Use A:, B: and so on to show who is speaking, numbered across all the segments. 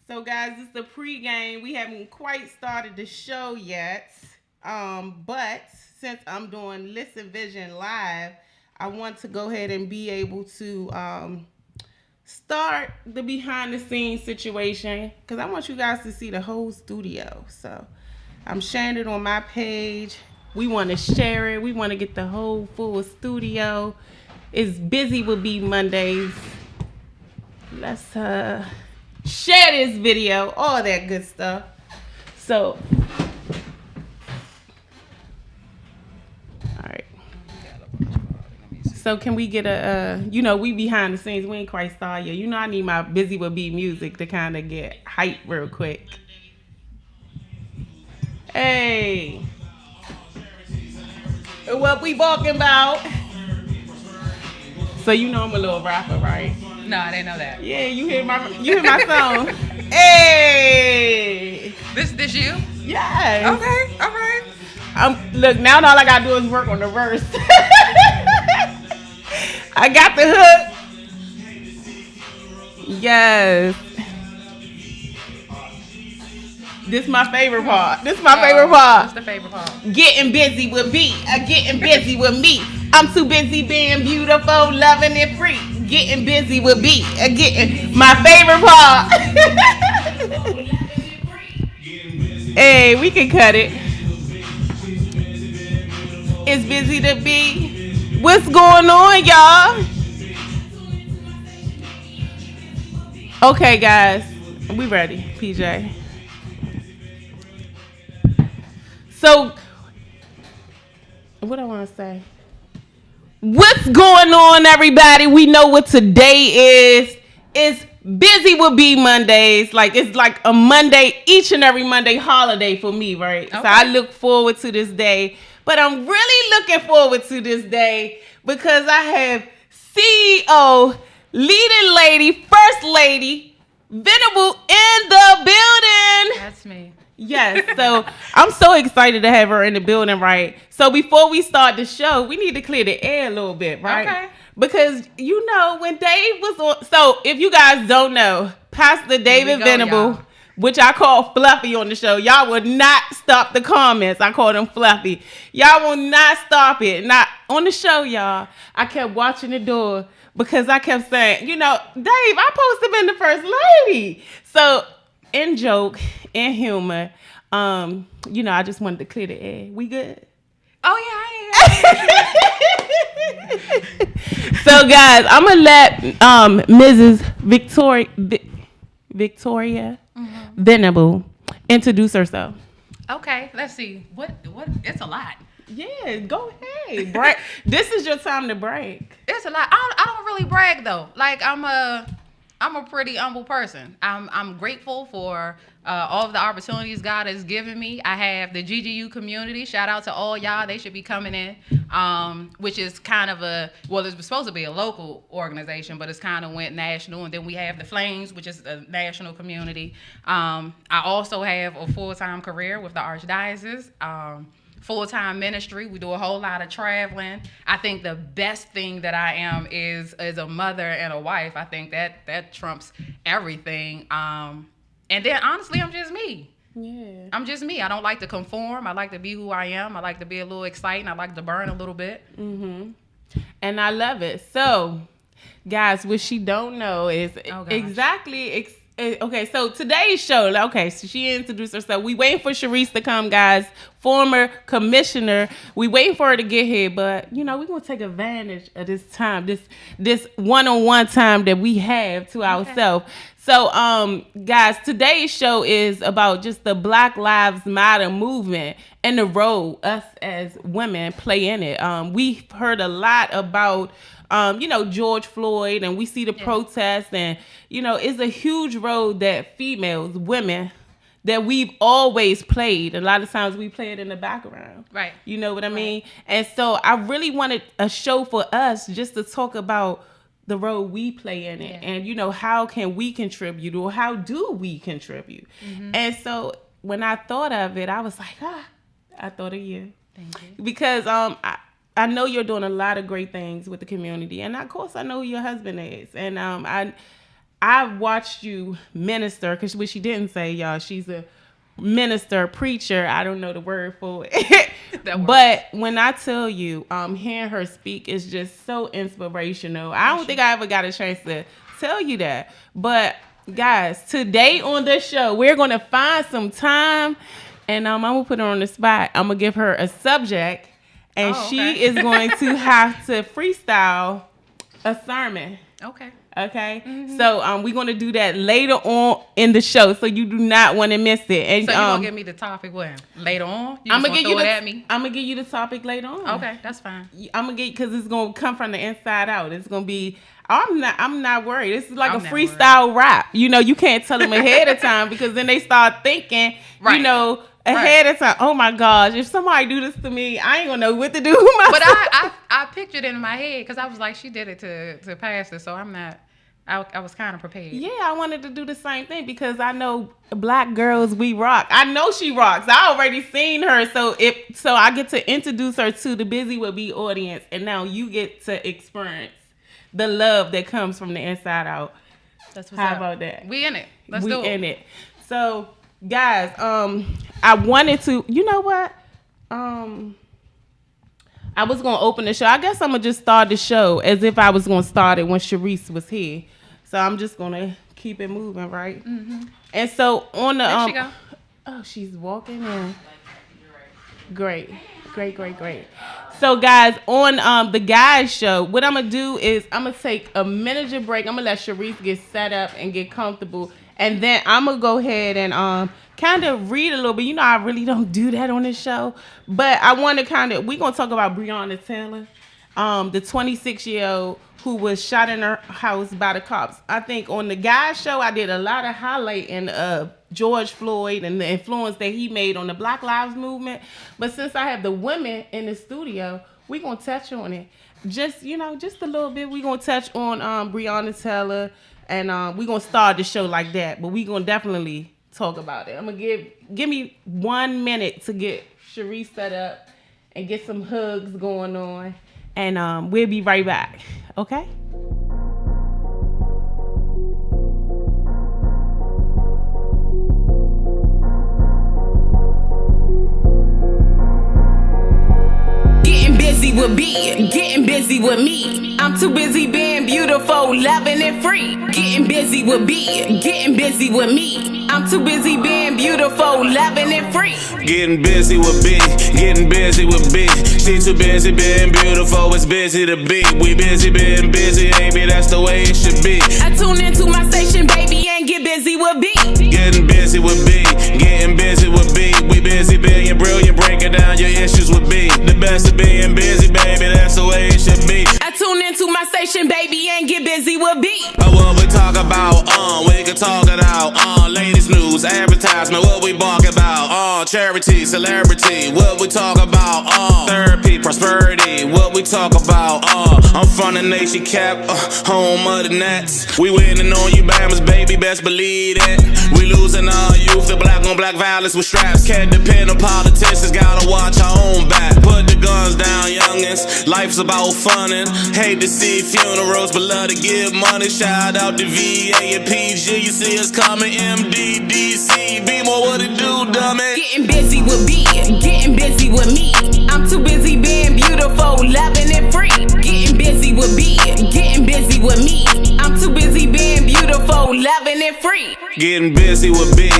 A: So, guys, it's the pregame. We haven't quite started the show yet. But since I'm doing Listen Vision Live, I want to go ahead and be able to start the behind the scenes situation because I want you guys to see the whole studio. So, I'm sharing it on my page. We want to share it. We want to get the whole full studio. It's busy with B Mondays. Let's share this video, all that good stuff. So, all right. So can we get we behind the scenes. We ain't quite started yet. I need my Busy with B music to kind of get hype real quick. Hey. What we walking about? So I'm a little rapper, right?
B: No, I didn't know that.
A: Yeah, you hear my song. Hey.
B: This you?
A: Yes.
B: Okay, all right.
A: Look, now all I gotta do is work on the verse. I got the hook. Yes. This is my favorite part. What's
B: the favorite part?
A: Getting busy with B. Getting busy with me. I'm too busy being beautiful, loving it free. Getting busy with B. Getting my favorite part. Hey, we can cut it. It's busy to be. What's going on, y'all? Okay, guys. We ready, PJ. So, what I want to say? What's going on, everybody? We know what today is. It's Busy with B Mondays. It's like a Monday, each and every Monday holiday for me, right? Okay. So I look forward to this day. But I'm really looking forward to this day because I have CEO, leading lady, first lady, Venable in the building.
B: That's me.
A: Yes, so I'm so excited to have her in the building, right? So before we start the show, we need to clear the air a little bit, right?
B: Okay.
A: Because when Dave was on, so if you guys don't know, Pastor David Venable, y'all, which I call Fluffy on the show, y'all would not stop the comments. I called him Fluffy. Y'all will not stop it. Not on the show, y'all. I kept watching the door because I kept saying, Dave, I'm supposed to have been the first lady. So in joke, in humor, I just wanted to clear the air. We good?
B: Oh yeah.
A: So guys, I'm gonna let Mrs. Victoria Venable introduce herself.
B: Okay, let's see. What? It's a lot.
A: Yeah, go ahead. This is your time to brag.
B: It's a lot. I don't really brag though. I'm a pretty humble person. I'm grateful for all of the opportunities God has given me. I have the GGU community. Shout out to all y'all. They should be coming in, which is kind of it's supposed to be a local organization, but it's kind of went national. And then we have the Flames, which is a national community. I also have a full-time career with the Archdiocese. Full-time ministry. We do a whole lot of traveling. I think the best thing that I am is a mother and a wife. I think that trumps everything. And then honestly, I'm just me.
A: Yeah.
B: I'm just me. I don't like to conform. I like to be who I am. I like to be a little exciting. I like to burn a little bit.
A: Mm-hmm. And I love it. So, guys, what she don't know is exactly. Okay, so today's show, so she introduced herself. We waiting for Sharice to come, guys. Former commissioner. We waiting for her to get here, but we're gonna take advantage of this time, this one-on-one time that we have to ourselves. So, guys, today's show is about just the Black Lives Matter movement and the role us as women play in it. We've heard a lot about George Floyd, and we see the protests, and it's a huge role that females, women, that we've always played. A lot of times we play it in the background.
B: Right.
A: You know what I mean? And so I really wanted a show for us just to talk about the role we play in it, and how can we contribute, or how do we contribute? Mm-hmm. And so when I thought of it, I was like, I thought of you.
B: Thank you.
A: Because I know you're doing a lot of great things with the community, and of course I know who your husband is, and I've watched you minister, because what she didn't say, y'all, she's a minister, preacher. I don't know the word for it. But when I tell you, hearing her speak is just so inspirational. I don't think I ever got a chance to tell you that. But guys, today on the show, we're going to find some time, and I'm going to put her on the spot. I'm going to give her a subject, and she is going to have to freestyle a sermon. Okay. Mm-hmm. So we're gonna do that later on in the show, so you do not want to miss it. And
B: so you gonna give me the topic when later on?
A: I'm gonna give you I'm gonna give you the topic later on.
B: Okay, that's fine.
A: I'm gonna get, because it's gonna come from the inside out. It's gonna be. I'm not worried. This is like a freestyle rap. You know, you can't tell them ahead of time, because then they start thinking. Right. You know. Ahead of time. Oh my gosh! If somebody do this to me, I ain't gonna know what to do.
B: But I pictured it in my head, because I was like, she did it to Pastor, so I'm not. I was kind of prepared.
A: Yeah, I wanted to do the same thing, because I know Black girls, we rock. I know she rocks. I already seen her, so I get to introduce her to the Buzy with B audience, and now you get to experience the love that comes from the inside out.
B: That's what's up.
A: How about that?
B: We in it. Let's do it.
A: We in it. So, guys, I wanted to. You know what? I was gonna open the show. I guess I'm gonna just start the show as if I was gonna start it when Sharice was here. So I'm just gonna keep it moving, right? Mm-hmm. And so on the
B: There she go.
A: Oh, she's walking in. Great. So guys, on the guys show, what I'm gonna do is I'm gonna take a miniature break. I'm gonna let Sharice get set up and get comfortable, and then I'm gonna go ahead and kind of read a little bit. You know, I really don't do that on this show, but I want to we're gonna talk about Breonna Taylor, the 26-year-old who was shot in her house by the cops. I think on the guys show, I did a lot of highlighting of George Floyd and the influence that he made on the Black Lives Movement. But since I have the women in the studio, we're going to touch on it. Just a little bit. We're going to touch on Breonna Taylor, and we're going to start the show like that. But we're going to definitely talk about it. I'm going to give me 1 minute to get Sharice set up and get some hugs going on. And we'll be right back. Okay? Getting busy with me. I'm too busy being beautiful, loving and free. Getting busy with me. I'm too busy being beautiful, loving and free.
C: Getting busy with B. She too busy being beautiful, it's busy to be. We busy being busy, baby, that's the way it should be.
A: I tune into my station, baby, and get busy with B.
C: Getting busy with B. We busy being brilliant, breaking down your issues with B. The best of being busy, baby, that's the way it should be.
A: I tune into my station, baby, and get busy with B.
C: What we talk about, we can talk it out. Latest news, advertisement, what we bark about. Charity, celebrity, what we talk about. Therapy, prosperity, what we talk about. I'm from the nation cap, home of the Nets. We winning on you, Bammers, baby, best believe it. We losing our youth, the black on black violence with straps. Can't depend on politicians, gotta watch our own back. Put the guns down, youngins, life's about funnin'. Hate to see funerals, but love to give money. Shout out to VA and PG, you see us coming. MDDC, be more what it do, dummy.
A: Getting busy with B, getting busy with me. I'm too busy being beautiful, loving and free. Getting busy with B, getting busy with me. I'm too busy being beautiful, loving and free.
C: Getting busy with B.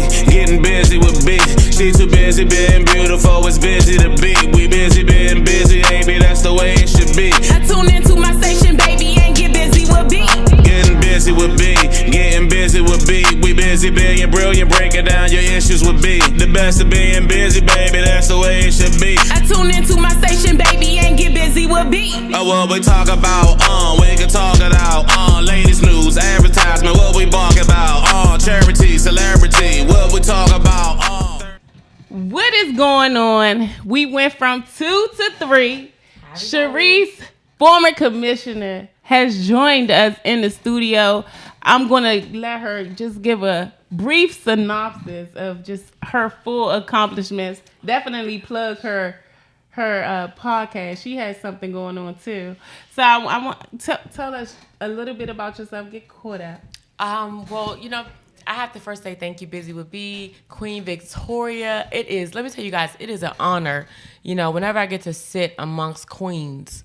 C: She too busy being beautiful, it's busy to be. We busy being busy, baby, that's the way it should be.
A: I tune into my station, baby, and get busy with B.
C: Getting busy with B. We busy being brilliant, breaking down your issues with B. The best of being busy, baby, that's the way it should be.
A: I tune into my station, baby, and get busy with B.
C: What we talk about, we can talk it out. Latest news, advertisement, what we bark about. Charity, celebrity, what we talk about.
A: What is going on? We went from 2 to 3. Sharice, former commissioner, has joined us in the studio. I'm going to let her just give a brief synopsis of just her full accomplishments. Definitely plug her podcast. She has something going on too. So I want tell us a little bit about yourself. Get caught up.
D: Well, I have to first say thank you, Buzy with B, Queen Victoria. It is, let me tell you guys, it is an honor. Whenever I get to sit amongst queens,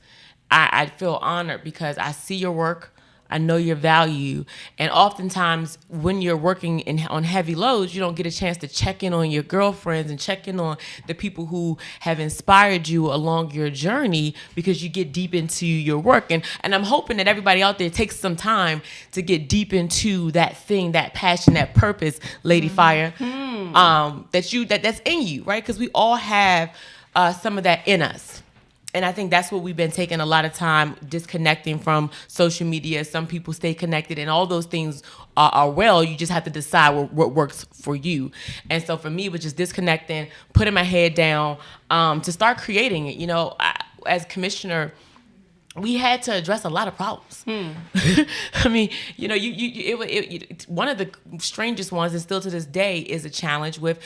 D: I feel honored because I see your work. I know your value. And oftentimes when you're working on heavy loads, you don't get a chance to check in on your girlfriends and check in on the people who have inspired you along your journey because you get deep into your work. And I'm hoping that everybody out there takes some time to get deep into that thing, that passion, that purpose, Lady Fire, that's in you, right? Because we all have some of that in us. And I think that's what we've been taking a lot of time disconnecting from social media. Some people stay connected, and all those things are well. You just have to decide what works for you. And so for me, it was just disconnecting, putting my head down to start creating it. As commissioner, we had to address a lot of problems. I mean, one of the strangest ones, and still to this day, is a challenge with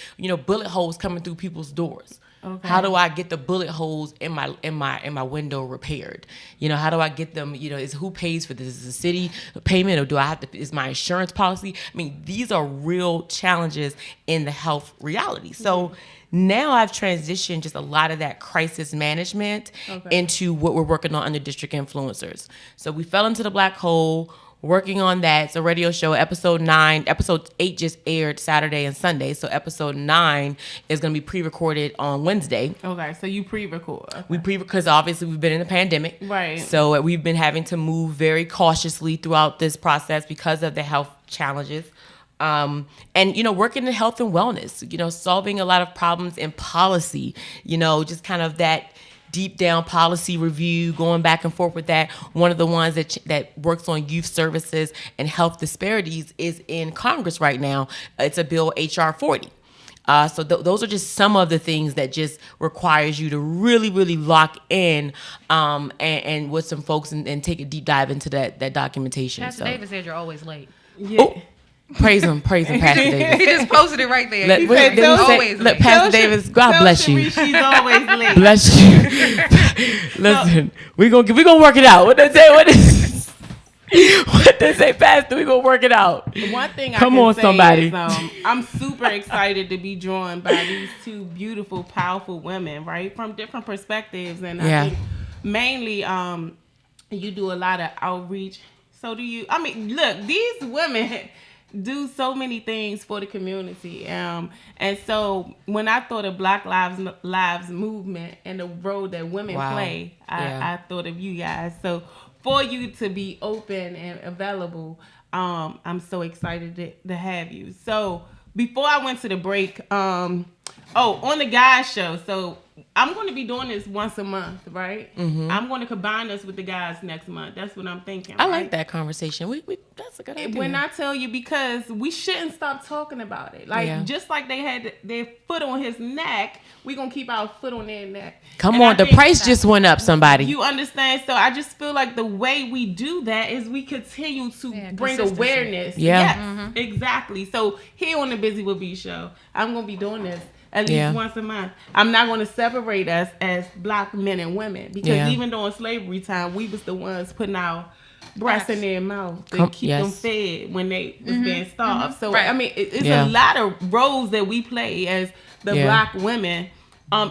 D: bullet holes coming through people's doors. Okay. How do I get the bullet holes in my window repaired? How do I get them? Is who pays for this? Is the city payment, or do I have to? Is my insurance policy? I mean, these are real challenges in the health reality. So now I've transitioned just a lot of that crisis management into what we're working on under district influencers. So we fell into the black hole. Working on that. It's a radio show. Episode 8 just aired Saturday and Sunday. So episode 9 is going to be pre-recorded on Wednesday.
A: Okay, so you pre-record.
D: Okay. Because obviously we've been in a pandemic.
A: Right.
D: So we've been having to move very cautiously throughout this process because of the health challenges. And working in health and wellness, solving a lot of problems in policy, just kind of that deep down policy review, going back and forth with that. One of the ones that works on youth services and health disparities is in Congress right now. It's a bill, HR 40. So those are just some of the things that just requires you to really, really lock in and with some folks and take a deep dive into that documentation.
B: Pastor David said you're always late.
D: Yeah. Oh. Praise him, Pastor Davis.
B: He just posted it right there.
D: Let Pastor Davis, God bless you.
A: She's always late.
D: Bless you. Listen, we gonna work it out. What they say? What they say, Pastor? We gonna work it out.
A: One thing
D: I can say somebody.
A: Is, I'm super excited to be joined by these two beautiful, powerful women, right, from different perspectives, and I think mainly, you do a lot of outreach. So do you? I mean, look, these women do so many things for the community. And so when I thought of Black Lives Movement and the role that women play, I thought of you guys. So for you to be open and available, I'm so excited to have you. So before I went to the break, on the guys show, so I'm going to be doing this once a month, right? Mm-hmm. I'm going to combine us with the guys next month. That's what I'm thinking.
D: I like that conversation. That's a good idea.
A: When I tell you, because we shouldn't stop talking about it. Just like they had their foot on his neck, we're going to keep our foot on their neck.
D: Come on, the price just went up, somebody.
A: You understand? So I just feel like the way we do that is we continue to bring awareness.
D: Yeah.
A: Yes, mm-hmm. Exactly. So here on the Buzy with B show, I'm going to be doing this at least once a month. I'm not going to separate us as Black men and women, because even during slavery time, we was the ones putting our breasts in their mouth to keep them fed when they was being starved. So I mean, it's a lot of roles that we play as the Black women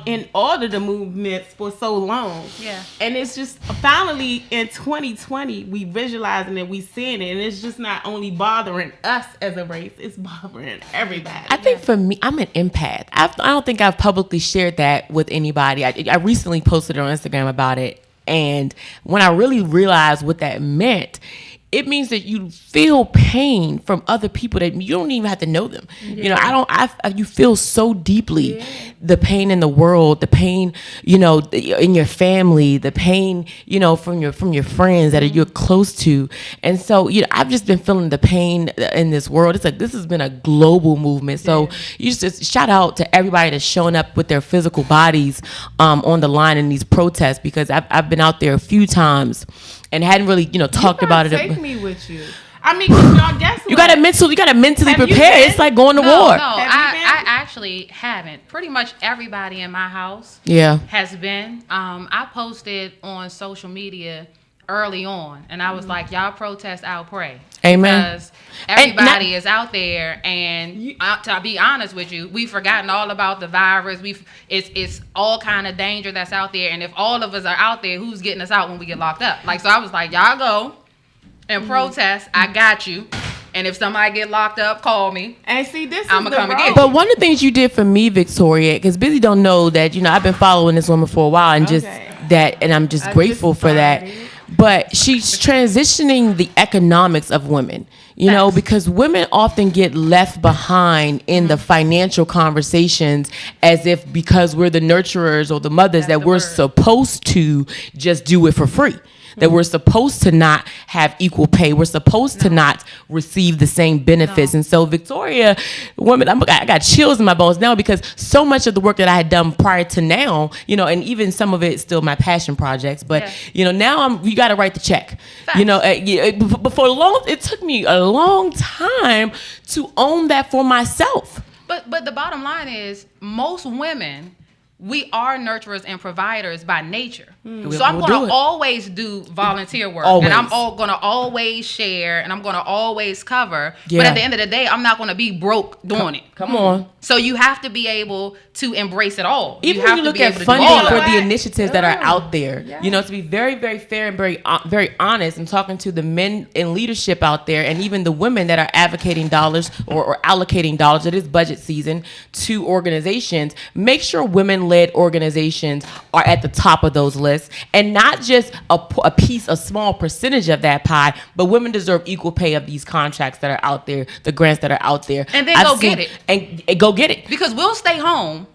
A: in all of the movements for so long. Yeah. And it's just finally in 2020 we visualizing it, we seeing it, and it's just not only bothering us as a race, it's bothering everybody.
D: I think for me, I'm an empath. I don't think I've publicly shared that with anybody. I recently posted on Instagram about it, and when I really realized what that meant, it means that you feel pain from other people that you don't even have to know them. Yeah. You feel so deeply the pain in the world, the pain, in your family, the pain, from your friends that you're close to. And so, I've just been feeling the pain in this world. It's like, this has been a global movement. So you just shout out to everybody that's showing up with their physical bodies on the line in these protests, because I've been out there a few times and hadn't really, talked about it.
A: Take me with you. I mean, y'all guess what?
D: You gotta mentally prepare. It's like going to war.
B: No, I actually haven't. Pretty much everybody in my house has been. I posted on social media early on, and I was like, y'all protest, I'll pray.
D: Amen.
B: Because everybody is out there, and to be honest with you, we've forgotten all about the virus. It's all kind of danger that's out there, and if all of us are out there, who's getting us out when we get locked up? Like, so I was like, y'all go and protest. I got you. And if somebody get locked up, call me.
A: And see, this
B: I'm gonna come and get you.
D: But one of the things you did for me, Victoria, because Buzy don't know that, you know, I've been following this woman for a while, and just that, and I'm just grateful for that. But she's transitioning the economics of women, you know, because women often get left behind in the financial conversations, as if because we're the nurturers or the mothers that we're supposed to just do it for free. That we're supposed to not have equal pay. We're supposed to not receive the same benefits. And so, Victoria, women, I got chills in my bones now, because so much of the work that I had done prior to now, you know, and even some of it still my passion projects, but you know, now you got to write the check. Facts. You know, it took me a long time to own that for myself.
B: But the bottom line is, most women, we are nurturers and providers by nature. So I'm going to always do volunteer work.
D: Always.
B: And I'm going to always share, and I'm going to always cover. Yeah. But at the end of the day, I'm not going to be broke doing it.
D: Come on.
B: So you have to be able to embrace it all.
D: Even when you look at funding for the initiatives that are out there, you know, to be very, very fair and very honest, and talking to the men in leadership out there, and even the women that are advocating dollars or allocating dollars, it is budget season, to organizations. Make sure women-led organizations are at the top of those lists, and not just a piece, a small percentage of that pie, but women deserve equal pay of these contracts that are out there, the grants that are out there.
B: And then get it.
D: And go get it.
B: Because we'll stay home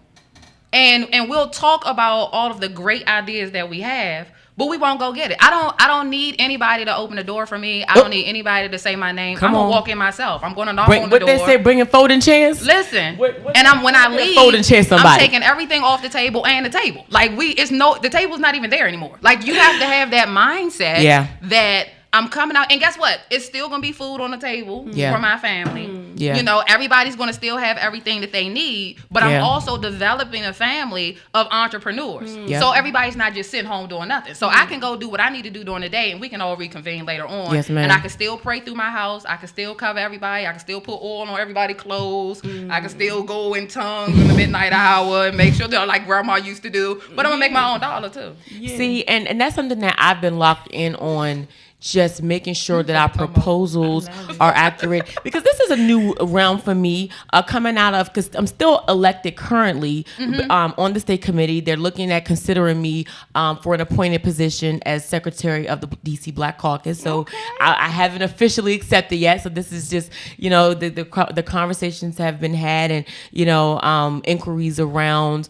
B: and we'll talk about all of the great ideas that we have, but we won't go get it. I don't need anybody to open the door for me. I don't need anybody to say my name. I'm gonna walk in myself. I'm gonna knock on the door.
D: What they say, bringing folding chairs?
B: Listen, when I leave,
D: folding chair somebody.
B: I'm taking everything off the table and the table. Like the table's not even there anymore. Like, you have to have that mindset that I'm coming out, and guess what? It's still gonna be food on the table for my family. Yeah. You know, everybody's gonna still have everything that they need, but I'm also developing a family of entrepreneurs. So everybody's not just sitting home doing nothing. So I can go do what I need to do during the day, and we can all reconvene later on.
D: Yes, ma'am.
B: And I can still pray through my house. I can still cover everybody. I can still put oil on everybody's clothes. I can still go in tongues in the midnight hour and make sure they're like grandma used to do. But I'm gonna make my own dollar too.
D: See, and that's something that I've been locked in on. Just making sure that our proposals are accurate, because this is a new realm for me, coming out of, because I'm still elected currently on the state committee. They're looking at considering me for an appointed position as secretary of the DC Black Caucus. So I haven't officially accepted yet. So this is just, you know, the conversations have been had, and, you know, inquiries around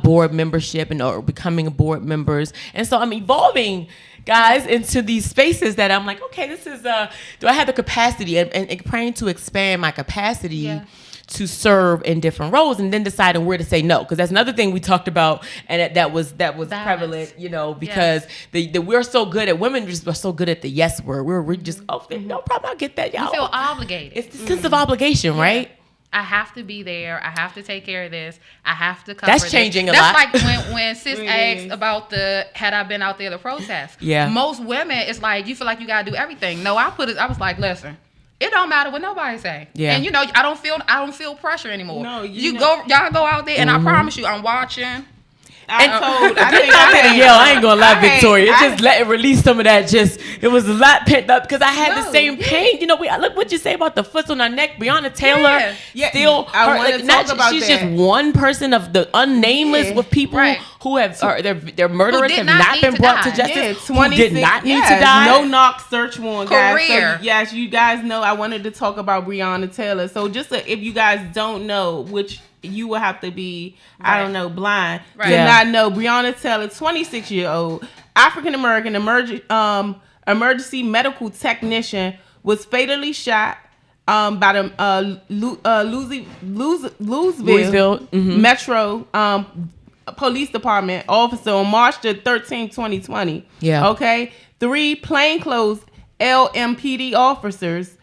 D: board membership and or becoming board members. And so I'm evolving, guys, into these spaces that I'm like, okay, this is, do I have the capacity, and praying to expand my capacity to serve in different roles, and then deciding where to say no, because that's another thing we talked about, and that was prevalent, you know, because we're so good at, women just are so good at the yes word. We're just, no problem, I'll get that, y'all.
B: You feel obligated.
D: It's the sense of obligation, right?
B: I have to be there. I have to take care of this. I have to cover
D: That's changing
B: this.
D: a lot.
B: That's like when sis asked about had I been out there to protest. Yeah. Most women, it's like, you feel like you got to do everything. No, I was like, listen, it don't matter what nobody say. Yeah. And, you know, I don't feel pressure anymore. No, y'all go out there, and I promise you, I'm watching.
D: I ain't gonna lie, Victoria. Just let it release some of that. It was a lot pent up, because I had the same pain. You know, look what you say about the foot on her neck. Breonna Taylor, still,
A: I want to talk about
D: she's
A: that.
D: Just one person of the unnameless with people who have their murderers have not been brought to justice. Who did not need to die.
A: No knock search warrant, guys.
B: Career.
A: So, yes, you guys know I wanted to talk about Breonna Taylor. So just if you guys don't know, which you will have to be, I don't know, blind to not know, Breonna Taylor, 26-year-old African-American emergency medical technician, was fatally shot by the Louisville Metro Police Department officer on March the 13th, 2020. Yeah. Okay. 3 plainclothes LMPD officers,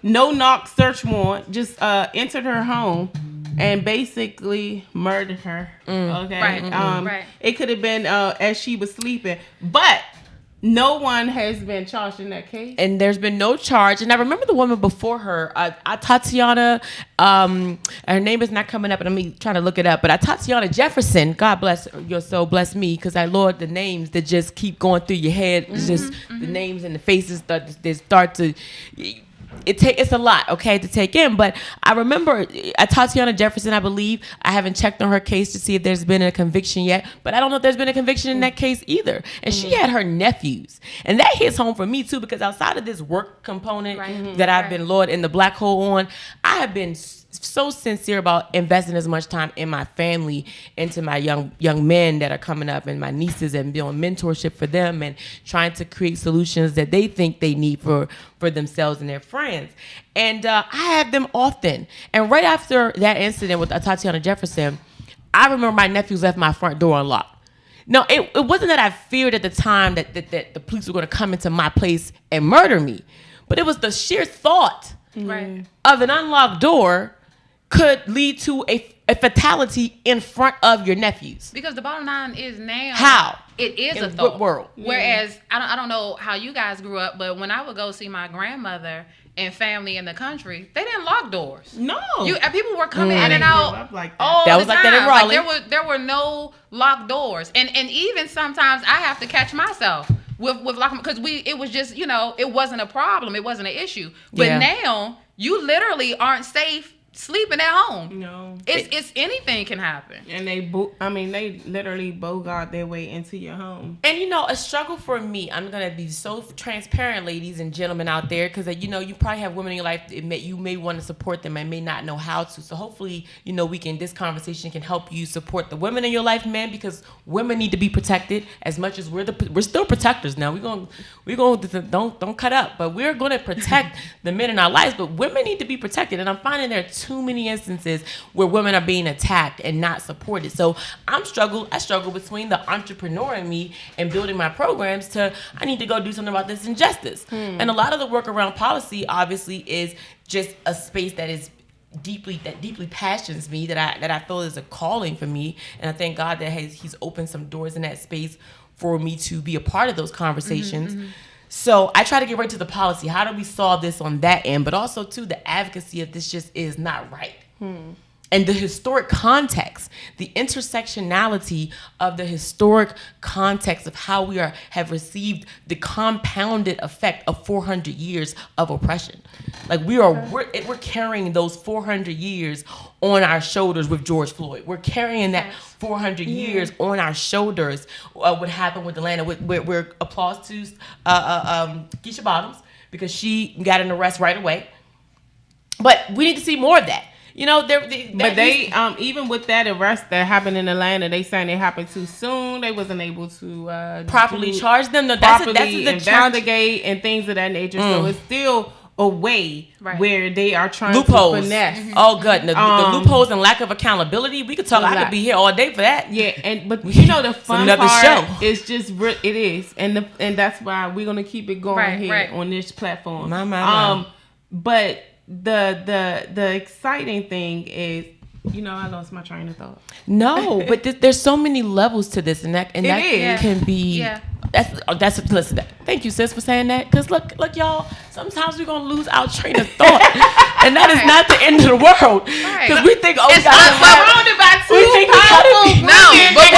A: no knock search warrant, just entered her home and basically murdered her. Okay. It could have been as she was sleeping, but no one has been charged in that case.
D: And there's been no charge. And I remember the woman before her, Tatiana, her name is not coming up, and I'm trying to look it up, but Tatiana Jefferson, God bless your soul, bless me, because Lord, the names that just keep going through your head, it's just the names and the faces that they start to... It's a lot, okay, to take in. But I remember Tatiana Jefferson, I believe. I haven't checked on her case to see if there's been a conviction yet, but I don't know if there's been a conviction in that case either. And she had her nephews, and that hits home for me too, because outside of this work component that I've been Lord in the black hole on, I have been so sincere about investing as much time in my family, into my young men that are coming up, and my nieces, and doing mentorship for them, and trying to create solutions that they think they need for themselves and their friends. And I have them often. And right after that incident with Tatiana Jefferson, I remember my nephews left my front door unlocked. No, it wasn't that I feared at the time that the police were going to come into my place and murder me, but it was the sheer thought of an unlocked door could lead to a fatality in front of your nephews.
B: Because the bottom line is now...
D: How?
B: It is
D: in
B: a thought.
D: What world?
B: Whereas, I don't know how you guys grew up, but when I would go see my grandmother and family in the country, they didn't lock doors.
A: No.
B: People were coming in and out
A: like
B: all
D: that
B: the
D: was
B: time.
D: like that in Raleigh.
B: Like there were no locked doors. And even sometimes I have to catch myself with locking, because it was just, it wasn't a problem. It wasn't an issue. But now you literally aren't safe sleeping at home.
A: No.
B: It's anything can happen.
A: And they literally bogart their way into your home.
D: And a struggle for me, I'm going to be so transparent, ladies and gentlemen out there, because you probably have women in your life that you may want to support them and may not know how to. So hopefully, this conversation can help you support the women in your life, men, because women need to be protected as much as we're still protectors now. We're going don't cut up, but we're going to protect the men in our lives, but women need to be protected. And I'm finding there are too many instances where women are being attacked and not supported. So I struggle between the entrepreneur in me and building my programs I need to go do something about this injustice. And a lot of the work around policy obviously is just a space that deeply passions me, that I feel is a calling for me. And I thank God that he's opened some doors in that space for me to be a part of those conversations. So I try to get right to the policy. How do we solve this on that end? But also, too, the advocacy of this just is not right. And the historic context, the intersectionality of the historic context of how we have received the compounded effect of 400 years of oppression. Like we're carrying those 400 years on our shoulders with George Floyd. We're carrying that 400 years on our shoulders. What happened with Atlanta? We're applause to Keisha Bottoms, because she got an arrest right away. But we need to see more of that.
A: Even with that arrest that happened in Atlanta, they saying it happened too soon. They wasn't able to
D: properly charge them. No,
A: properly investigate and things of that nature. So it's still a way where they are trying
D: loopholes.
A: To finesse.
D: Oh, good. The loopholes and lack of accountability. We could talk. I could be here all day for that.
A: Yeah, but the fun part
D: show.
A: is just it is, and that's why we're gonna keep it going here on this platform. But the exciting thing is, I lost my train of thought.
D: No, but there's so many levels to this, and that can be. Yeah. Listen. Thank you, sis, for saying that. Because look, y'all. Sometimes we're gonna lose our train of thought, and that is not the end of the world. Because we think,
B: it's surrounded by two powerful. No, but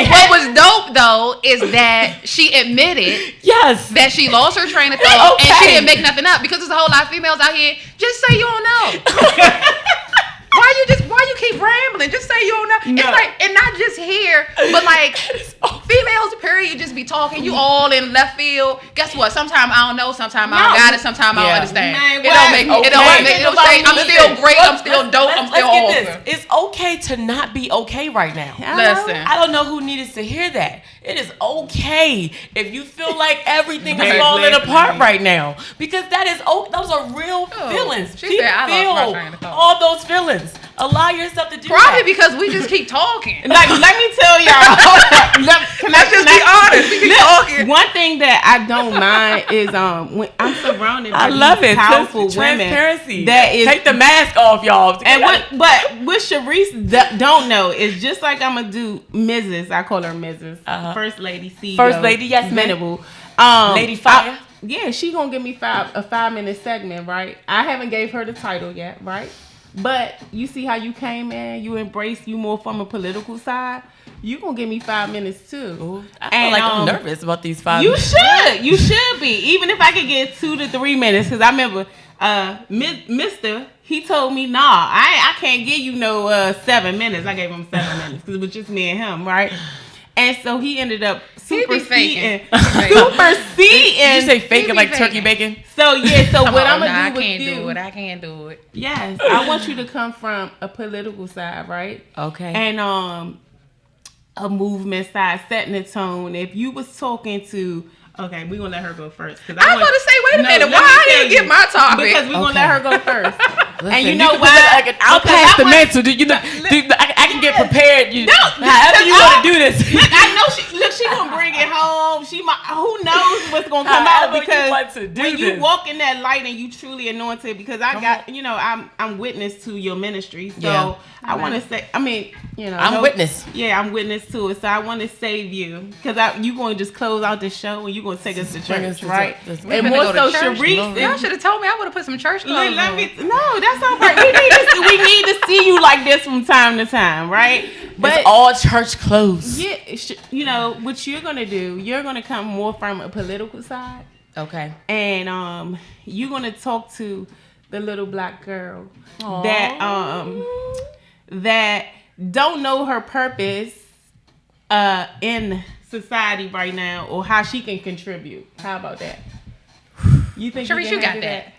B: what was dope though is that she admitted that she lost her train of thought and she didn't make nothing up, because there's a whole lot of females out here. Just say you don't know. Why you keep rambling? Just say you don't know. No. It's like, and not just here, but like females, period, just be talking. You all in left field. Guess what? Sometimes I don't know. Sometimes I don't got it. Sometimes I don't understand. Man, it don't say I'm still great. I'm still dope. I'm still awesome.
D: It's okay to not be okay right now.
B: Listen,
D: I don't know who needed to hear that. It is okay if you feel like everything is falling apart right now, because those are real feelings.
B: She said I lost my train of thought.
D: All those feelings. Allow yourself to do
B: Probably because we just keep talking.
A: Like, let me tell y'all.
B: Let's just be honest. We keep talking.
A: One thing that I don't mind is when I'm surrounded by these powerful women. That is,
D: take the mask off, y'all.
A: And what Sharice don't know is just like I'm gonna do Mrs. I call her Mrs. First Lady CEO.
D: First Lady, yes,
A: Venable.
D: Lady Fire.
A: Yeah, she gonna give me a 5-minute segment, right? I haven't gave her the title yet, right? But you see how you came in, you embraced you more from a political side. You gonna give me 5 minutes too.
D: Ooh, I feel like I'm nervous about these 5 minutes.
A: You should be. Even if I could get 2 to 3 minutes, because I remember Mr. He told me, nah, I can't give you no 7 minutes. I gave him 7 minutes because it was just me and him, right? And so he ended up superseding.
D: Did you say faking like turkey bacon?
A: So yeah, so what I'm gonna do with you?
B: I can't do it.
A: Yes, I want you to come from a political side, right?
D: Okay.
A: And a movement side, setting the tone. If you was talking to, okay, we're gonna let her go first.
B: I was about to say, wait a minute, why I didn't get my topic?
A: Because we're gonna let her go first.
D: Listen,
A: and you know why?
D: I'll pass the mantle. I can get prepared. However you want to do this.
A: Look, I know she gonna bring it home. Who knows what's gonna come out, because when you walk in that light and you truly anointed, because I got, I'm witness to your ministry. So I want to say,
D: I'm witness.
A: Yeah, I'm witness to it. So I want to save you, because you going to just close out the show and you going to take us to church, right?
B: And more so, Sharice, y'all should have told me. I would have put some church clothes on.
A: No, that's all right. We need to see you like this from time to time, right?
D: But it's all church clothes.
A: Yeah, what you're gonna do, you're gonna come more from a political side.
D: Okay.
A: And you're gonna talk to the little black girl that don't know her purpose in society right now, or how she can contribute. How about that? You think
B: Sharice, you got that?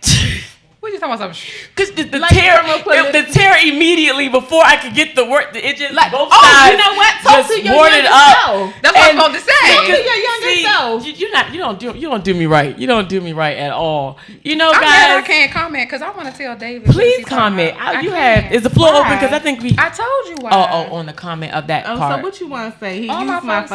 B: What you talking about?
D: Because the tear immediately before I could get the word, it just like both sides.
A: You know what? Talk to your
D: younger
A: self.
B: That's what I'm supposed to say.
A: Talk to your younger self.
D: You don't do me right. You don't do me right at all.
B: I'm
D: guys.
B: glad I can't comment because I want to tell David.
D: Please comment. Is the floor open? Because I think
B: I told you why.
D: On the comment of that part.
A: So what you want to say? Use my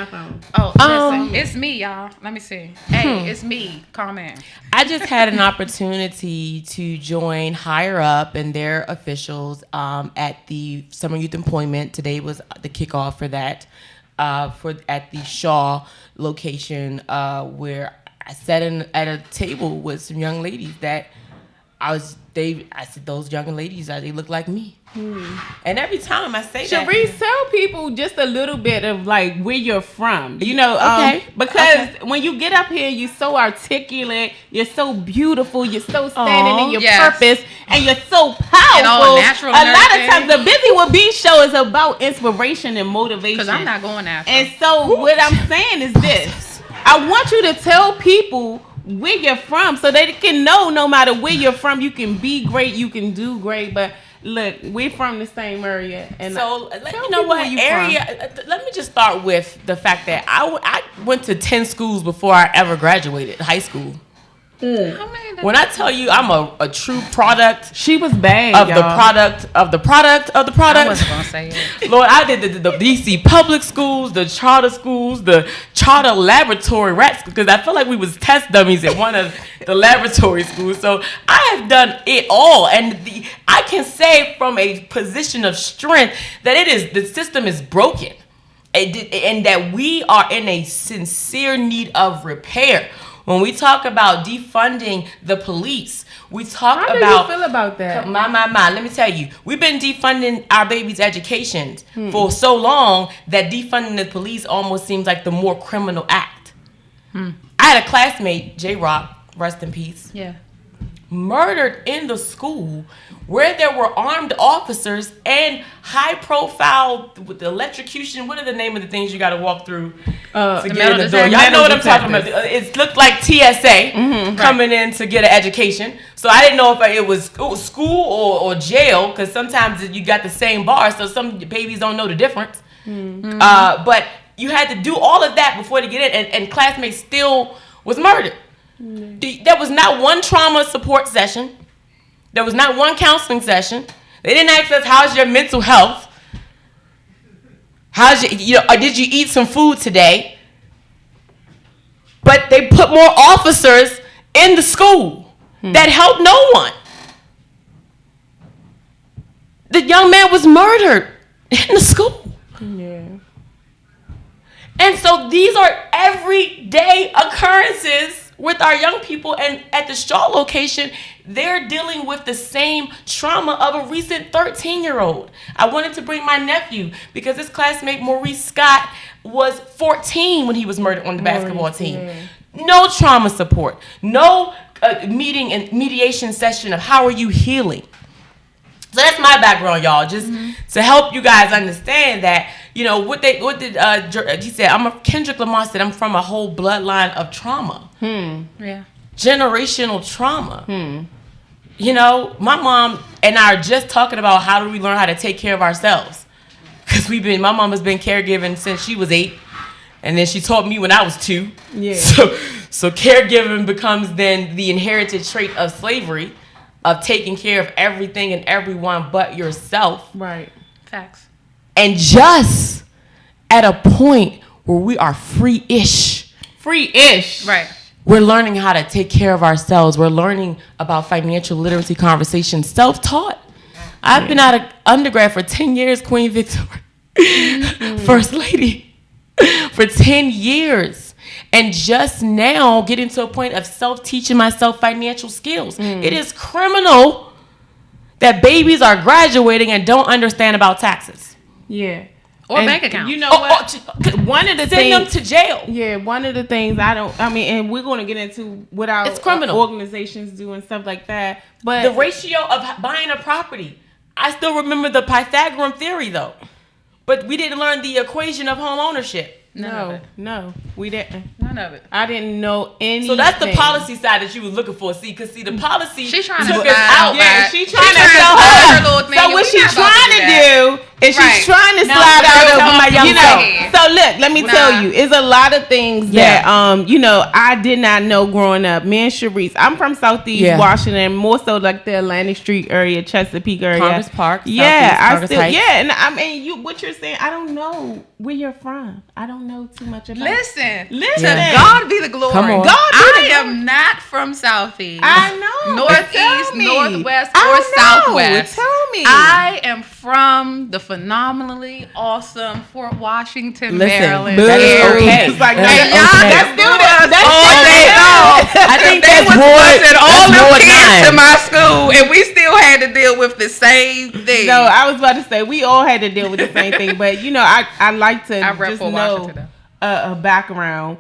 A: phone.
B: Listen, it's me, y'all. Let me see. Hey, it's me. Comment.
D: I just had an opportunity to join higher up and their officials at the Summer Youth Employment. Today was the kickoff for that at the Shaw location, where I sat at a table with some young ladies that I said, those young ladies, they look like me. And every time I say that,
A: Sharice, tell people just a little bit of like where you're from. Because when you get up here, you're so articulate, you're so beautiful, you're so standing in your purpose, and you're so powerful.
B: A
A: lot of times, the Busy with B show is about inspiration and motivation.
B: Because I'm not going after.
A: And so what I'm saying is this: I want you to tell people where you're from, so they can know no matter where you're from, you can be great, you can do great. But look, we're from the same area, and
D: so you know what area? Let me just start with the fact that I went to 10 schools before I ever graduated high school. When I tell you I'm a true product,
A: she was bad
D: of the product. I
B: wasn't gonna say it.
D: Lord, I did the DC public schools, the charter schools, the charter laboratory rat schools, because I feel like we was test dummies at one of the laboratory schools. So I have done it all, and I can say from a position of strength that the system is broken, and that we are in a sincere need of repair. When we talk about defunding the police, we talk about...
A: How do you feel about that?
D: My. Let me tell you. We've been defunding our babies' education for so long that defunding the police almost seems like the more criminal act. I had a classmate, J-Rock, rest in peace.
B: Yeah.
D: Murdered in the school where there were armed officers and high profile with the electrocution. What are the name of the things you got to walk through to get in the door? Y'all know what I'm talking about. It looked like TSA coming in to get an education. So I didn't know if it was school or jail, because sometimes you got the same bar, so some babies don't know the difference. But you had to do all of that before to get in, and classmates still was murdered. There was not one trauma support session. There was not one counseling session. They didn't ask us, how's your mental health? Did you eat some food today? but they put more officers in the school that helped no one. The young man was murdered in the school.
A: Yeah.
D: And so these are everyday occurrences with our young people. And at the Shaw location, they're dealing with the same trauma of a recent 13-year-old. I wanted to bring my nephew because his classmate Maurice Scott was 14 when he was murdered on the basketball team.
A: Yeah.
D: No trauma support. No meeting and mediation session of how are you healing. So that's my background, y'all. Just to help you guys understand that, you know, what did he said, Kendrick Lamar said, I'm from a whole bloodline of trauma.
B: Yeah.
D: Generational trauma. You know, my mom and I are just talking about how do we learn how to take care of ourselves. Because my mom has been caregiving since she was 8. And then she taught me when I was 2.
A: Yeah.
D: So caregiving becomes then the inherited trait of slavery, of taking care of everything and everyone but yourself.
A: Right.
B: Facts.
D: And just at a point where we are free-ish.
A: Free-ish.
B: Right.
D: We're learning how to take care of ourselves. We're learning about financial literacy conversations, self-taught. I've been out of undergrad for 10 years, Queen Victoria. First lady. For 10 years. And just now getting to a point of self-teaching myself financial skills. It is criminal that babies are graduating and don't understand about taxes.
A: Yeah.
B: Or
A: And
B: bank accounts.
A: You know what? One of the
D: Send them
A: things.
D: to jail.
A: Yeah, one of the things and we're going to get into what our
D: It's criminal.
A: Organizations do and stuff like that. But
D: The ratio of buying a property. I still remember the Pythagorean theory, though. But we didn't learn the equation of home ownership.
A: No, we didn't.
B: None of it.
A: I didn't know anything.
D: So that's the policy side that you was looking for. See, the policy
B: She's trying to
D: took
B: slide
D: us out.
B: out.
A: Yeah,
B: Right.
A: she's trying to
B: She's
A: sell
B: trying to
A: her.
B: slide her little thing.
A: So
B: Yeah,
A: what
B: we
A: she's
B: not about
A: trying
B: to
A: to
B: do
A: do is
B: Right.
A: she's trying to
B: No,
A: slide
B: but
A: out
B: tell
A: of
B: my young
A: you know.
B: self.
A: So look, let me tell you, it's a lot of things that I did not know growing up. Me and Sharice, I'm from Southeast Washington, more so like the Atlantic Street area, Chesapeake area,
D: Congress Park.
A: Yeah,
D: Congress Heights.
A: and I mean, what you're saying, I don't know where you're from. I don't know too much about.
B: Listen.
A: Listen.
B: To God be the glory.
D: Come on.
A: God be
B: I
A: the glory.
B: am not from Southeast.
A: I know.
B: Northeast,
A: Tell me.
B: Northwest,
A: I
B: or
A: know.
B: Southwest.
A: Tell me.
B: I am from the phenomenally awesome Fort Washington,
D: Listen,
B: Maryland.
D: that is
B: area.
D: okay.
A: It's like,
D: That's
A: hey, y'all,
D: okay.
A: let's do this. Let's
B: all
A: do
B: day
A: this.
B: long.
D: I think
B: They
D: that's
B: was
D: Ward.
B: busing all
D: That's
B: them
D: Ward
B: kids
D: 9.
B: to my school, and we still had to deal with the same thing.
A: No, I was about to say we all had to deal with the same thing, but you know, I like to
B: I rep
A: just
B: Fort
A: know
B: Washington,
A: a background,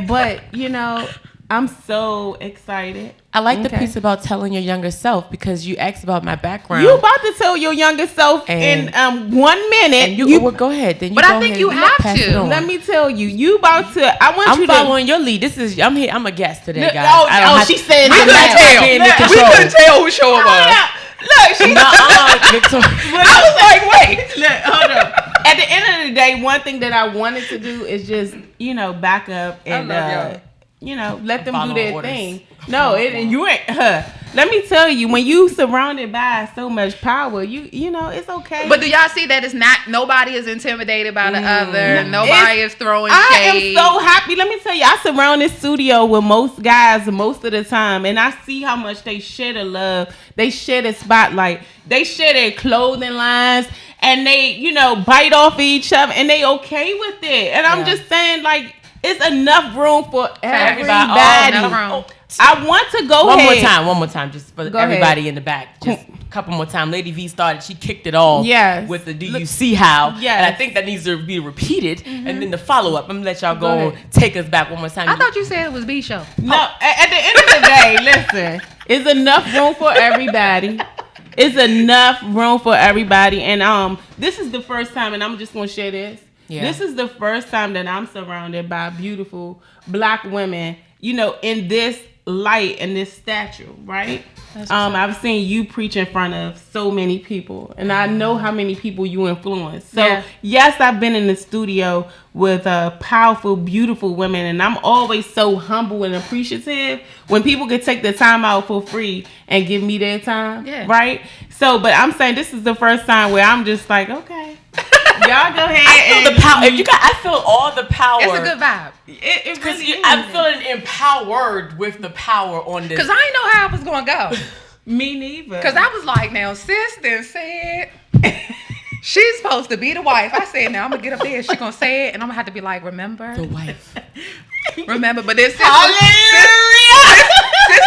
A: but you know, I'm so excited.
D: I like the
A: Okay.
D: piece about telling your younger self because you asked about my background.
A: You about to tell your younger self in
D: And-
A: 1 minute.
D: and well, go ahead. Then you
B: But
D: go
B: I think
D: ahead
B: you
D: and
B: have
D: pass
B: to.
D: it on.
A: Let me tell you, you about to. I want
D: I'm
A: you
D: following your lead. I'm here. I'm a guest today,
A: to.
D: guys. I don't have
A: She
D: to-
A: said
B: we
A: I'm
B: couldn't
A: not
B: tell.
A: being in
B: We
A: control.
B: couldn't tell who show it was.
A: Look, she.
D: Victoria.
A: I was like, wait, look, hold up. At the end of the day, one thing that I wanted to do is just, you know, back up and,
B: love y'all.
A: you know, let them do
D: Follow
A: their
D: orders.
A: thing. No, you ain't. Let me tell you, when you surrounded by so much power, you know, it's okay.
B: But do y'all see that it's not, nobody is intimidated by the other. Nobody is throwing
A: I
B: shade.
A: am so happy. Let me tell you, I surround this studio with most guys most of the time, and I see how much they share the love. They share the spotlight. They share their clothing lines, and they, you know, bite off each other, and they okay with it. And I'm just saying, like, it's enough room for everybody.
B: enough room.
A: I want to go
D: One
A: ahead.
D: more time, just for
A: Go
D: everybody
A: ahead.
D: in the back. Just a couple more times. Lady V started. She kicked it off.
A: Yes.
D: With the "Do you see how?"
A: Yes.
D: And I think that needs to be repeated. And then the follow up. I'm gonna let y'all
A: Go
D: go
A: ahead.
D: take us back one more time.
B: I thought you said it was B show.
A: No, at the end of the day, listen, it's enough room for everybody. It's enough room for everybody. And this is the first time, and I'm just gonna share this.
D: Yeah.
A: This is the first time that I'm surrounded by beautiful Black women, you know, in this light and this stature, right? I've seen you preach in front of so many people, and I know how many people you influence. So
B: Yeah.
A: yes, I've been in the studio with powerful, beautiful women, and I'm always so humble and appreciative when people can take the time out for free and give me their time,
B: Yeah.
A: right? So, but I'm saying this is the first time where I'm just like, okay, Y'all go ahead.
D: I feel the power. If you got, I feel all the power.
B: It's a good vibe.
A: It really is.
D: I'm feeling empowered with the power on this.
B: Because I didn't know how it was going to go.
A: Me neither.
B: Because I was like, now, sis then said she's supposed to be the wife. I said, now I'm going to get up there. She's going to say it. And I'm going to have to be like, remember?
D: The wife.
B: Remember. But then sis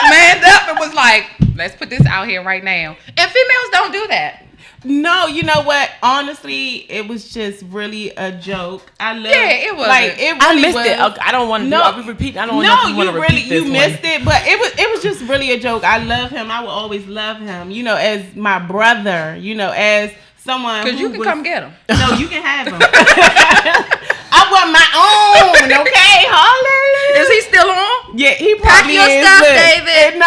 B: manned up and was like, let's put this out here right now. And females don't do that.
A: No, you know what? Honestly, it was just really a joke. I love.
B: Yeah, it was.
A: Like it really
D: I missed
A: was.
D: it. I don't want to.
A: No,
D: I'll be repeating. I don't know if you want to repeat this
A: missed it, but it was just really a joke. I love him. I will always love him. You know, as my brother. You know, as someone.
B: Because you can come get him.
A: No, you can have him. I want my own. Okay, hallelujah.
B: Is he still on?
A: Yeah, he probably
B: Pack your
A: is.
B: stuff,
A: Look,
B: David.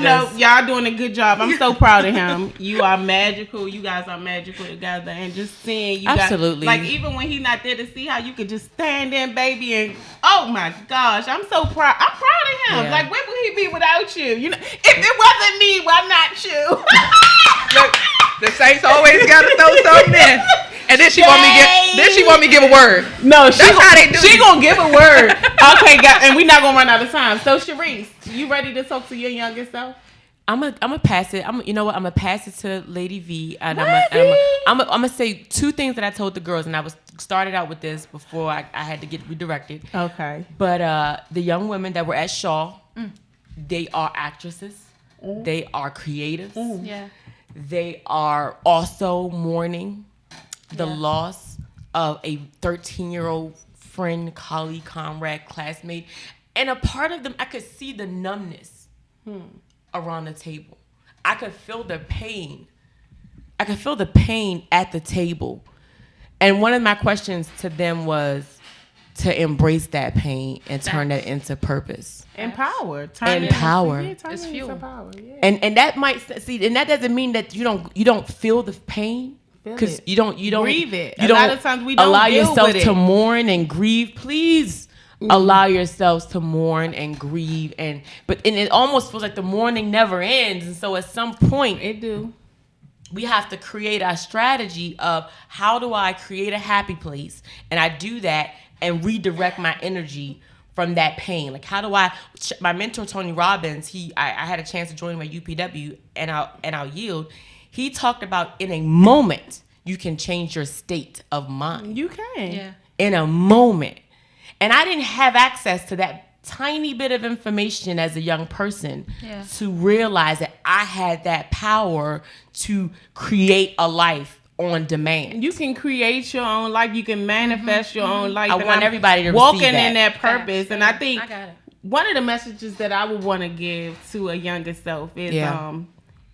A: No. Y'all doing a good job. I'm so proud of him. You are magical. You guys are magical together. And just seeing you
D: Absolutely.
A: guys. Like, even when he's not there to see how you could just stand in, baby, and oh my gosh, I'm so proud. I'm proud of him.
D: Yeah.
A: Like, where would he be without you? You know, if it wasn't me, why not you?
B: Look, the Saints always got to throw something in. And then she want me to give a word.
A: No,
B: That's how they do
A: She
B: it.
A: gonna give a word. Okay, guys, and we're not gonna run out of time. So, Sharice, you ready to talk to your youngest self?
D: I'm gonna pass it. You know what? I'm gonna pass it to Lady V, and I'm gonna say two things that I told the girls, and I was started out with this before I had to get redirected.
A: Okay.
D: But the young women that were at Shaw, they are actresses. They are creatives.
B: Yeah.
D: They are also mourning the loss of a 13-year-old friend, colleague, comrade, classmate. And a part of them, I could see the numbness around the table. I could feel the pain. I could feel the pain at the table. And one of my questions to them was to embrace that pain and turn that into purpose.
A: Empower.
B: It's fuel.
A: Power. Yeah.
D: And that might see, and that doesn't mean that you don't feel the pain. Because you don't
A: grieve it.
D: You
A: a
D: don't
A: lot of times we don't
D: allow
A: deal
D: yourself
A: with it.
D: to mourn and grieve. Please allow yourselves to mourn and grieve, and it almost feels like the mourning never ends. And so at some point,
A: It do.
D: we have to create our strategy of how do I create a happy place, and I do that and redirect my energy from that pain. Like how do I? My mentor Tony Robbins, I had a chance to join him at UPW, and I'll yield. He talked about in a moment, you can change your state of mind.
A: You can.
B: Yeah.
D: In a moment. And I didn't have access to that tiny bit of information as a young person to realize that I had that power to create a life on demand.
A: You can create your own life. You can manifest your own life.
D: I want everybody to
A: walking
D: receive that.
A: in that purpose. And I think
B: I got it.
A: one of the messages that I would want to give to a younger self is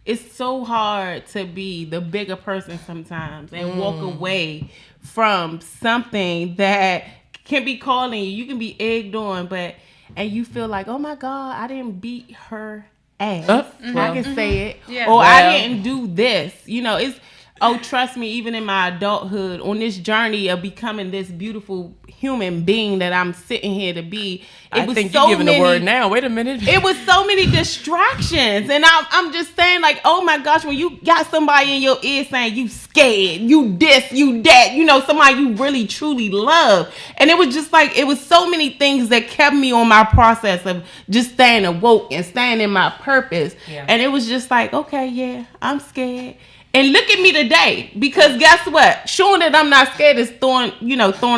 A: it's so hard to be the bigger person sometimes and walk away from something that can be calling you. You can be egged on, and you feel like, oh my God, I didn't beat her ass. I can say it.
B: Yeah.
A: Or I didn't do this. You know, trust me, even in my adulthood, on this journey of becoming this beautiful human being that I'm sitting here to be,
D: I think you're giving the word now. Wait a minute.
A: It was so many distractions. And I'm just saying, like, oh my gosh, when you got somebody in your ear saying you scared, you this, you that, you know, somebody you really truly love. And it was just like, it was so many things that kept me on my process of just staying awoke and staying in my purpose.
D: Yeah.
A: And it was just like, okay, yeah, I'm scared. And look at me today, because guess what? Showing that I'm not scared is throwing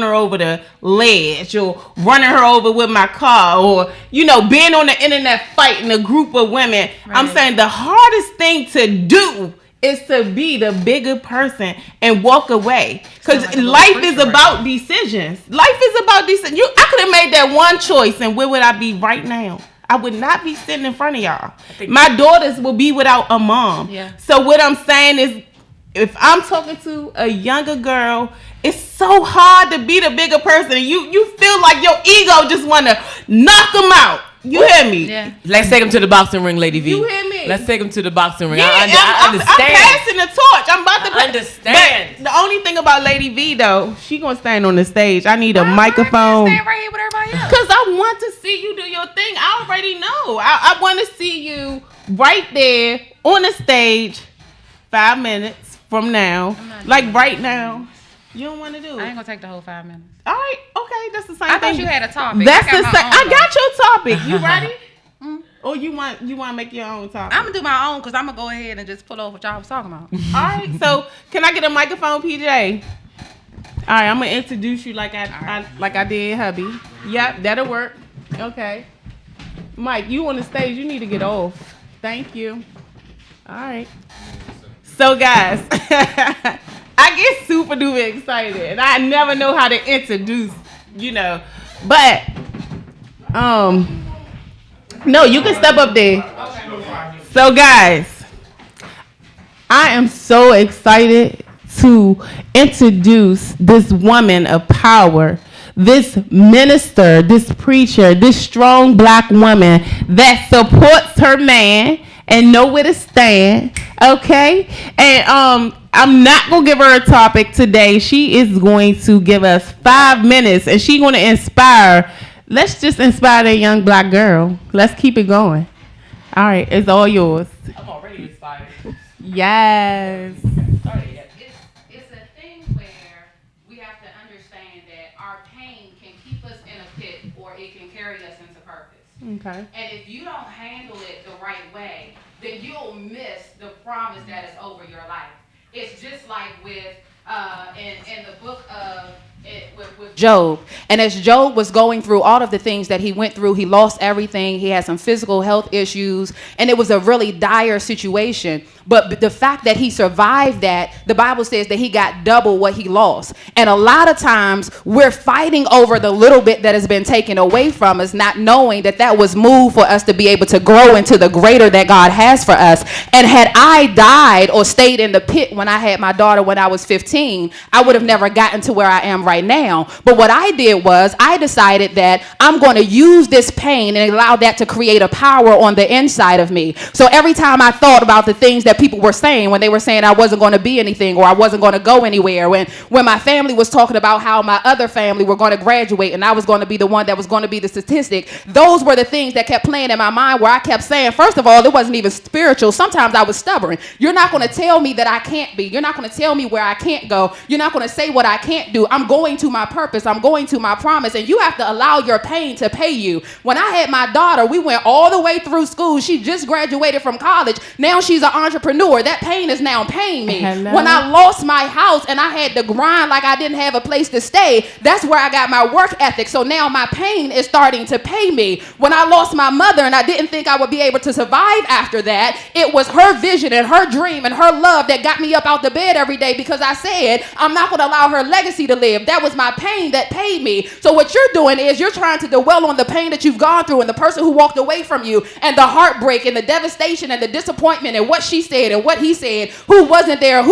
A: her over the ledge or running her over with my car or, being on the internet fighting a group of women. Right. I'm saying the hardest thing to do is to be the bigger person and walk away. Because life is about decisions. Life is about decisions. I could have made that one choice, and where would I be right now? I would not be sitting in front of y'all. My daughters will be without a mom.
B: Yeah.
A: So what I'm saying is, if I'm talking to a younger girl, it's so hard to be the bigger person. You feel like your ego just want to knock them out. You hear me?
B: Yeah.
D: Let's take them to the boxing ring, Lady V.
A: You hear me?
D: Let's take them to the boxing ring.
A: Yeah,
D: I understand.
A: I'm passing the torch. I'm about to
D: understand.
A: But the only thing about Lady V, though, she going to stand on the stage. I need a microphone.
B: Stand right here with everybody else.
A: Because I want to see you do your thing. I already know. I want to see you right there on the stage 5 minutes from now. Like right now. You don't want to do it?
B: I ain't gonna take the whole 5 minutes.
A: All right, okay, that's the same
B: I
A: thing.
B: thought you had a topic.
A: That's the same. I got your topic. You ready? Or you want to make your own topic?
B: I'm gonna do my own because I'm gonna go ahead and just pull over what y'all was talking about.
A: All right, so can I get a microphone, PJ? All right, I'm gonna introduce you like I did, hubby. Yep, that'll work. Okay, Mike, you on the stage? You need to get off. Thank you. All right. So guys, I get super duper excited, and I never know how to introduce, but no, you can step up there. So guys, I am so excited to introduce this woman of power, this minister, this preacher, this strong black woman that supports her man and know where to stand, okay? And I'm not going to give her a topic today. She is going to give us 5 minutes, and she's going to inspire. Let's just inspire that young black girl. Let's keep it going. All right, it's all yours.
D: I'm already inspired.
A: Yes.
B: It's a thing where we have to understand that our pain can keep us in a pit or it can carry us into purpose.
A: Okay.
B: And if you don't handle it the right way, then you'll miss the promise that is over your life. It's just like with in the book of with Job. And as Job was going through all of the things that he went through, he lost everything. He had some physical health issues, and it was a really dire situation. But the fact that he survived that, the Bible says that he got double what he lost. And a lot of times we're fighting over the little bit that has been taken away from us, not knowing that that was moved for us to be able to grow into the greater that God has for us. And had I died or stayed in the pit when I had my daughter when I was 15, I would have never gotten to where I am right now. But what I did was I decided that I'm going to use this pain and allow that to create a power on the inside of me. So every time I thought about the things that people were saying when they were saying I wasn't going to be anything or I wasn't going to go anywhere, when my family was talking about how my other family were going to graduate and I was going to be the one that was going to be the statistic, those were the things that kept playing in my mind, where I kept saying, first of all, it wasn't even spiritual. Sometimes I was stubborn. You're not going to tell me that I can't be. You're not going to tell me where I can't go. You're not going to say what I can't do. I'm going to my purpose. I'm going to my promise. And you have to allow your pain to pay you. When I had my daughter, we went all the way through school. She just graduated from college. Now she's an entrepreneur. That pain is now paying me. Hello? When I lost my house and I had to grind like I didn't have a place to stay, that's where I got my work ethic. So now my pain is starting to pay me. When I lost my mother and I didn't think I would be able to survive after that, it was her vision and her dream and her love that got me up out the bed every day, because I said, I'm not going to allow her legacy to live. That was my pain that paid me. So what you're doing is you're trying to dwell on the pain that you've gone through and the person who walked away from you and the heartbreak and the devastation and the disappointment and what she said and what he said, who wasn't there.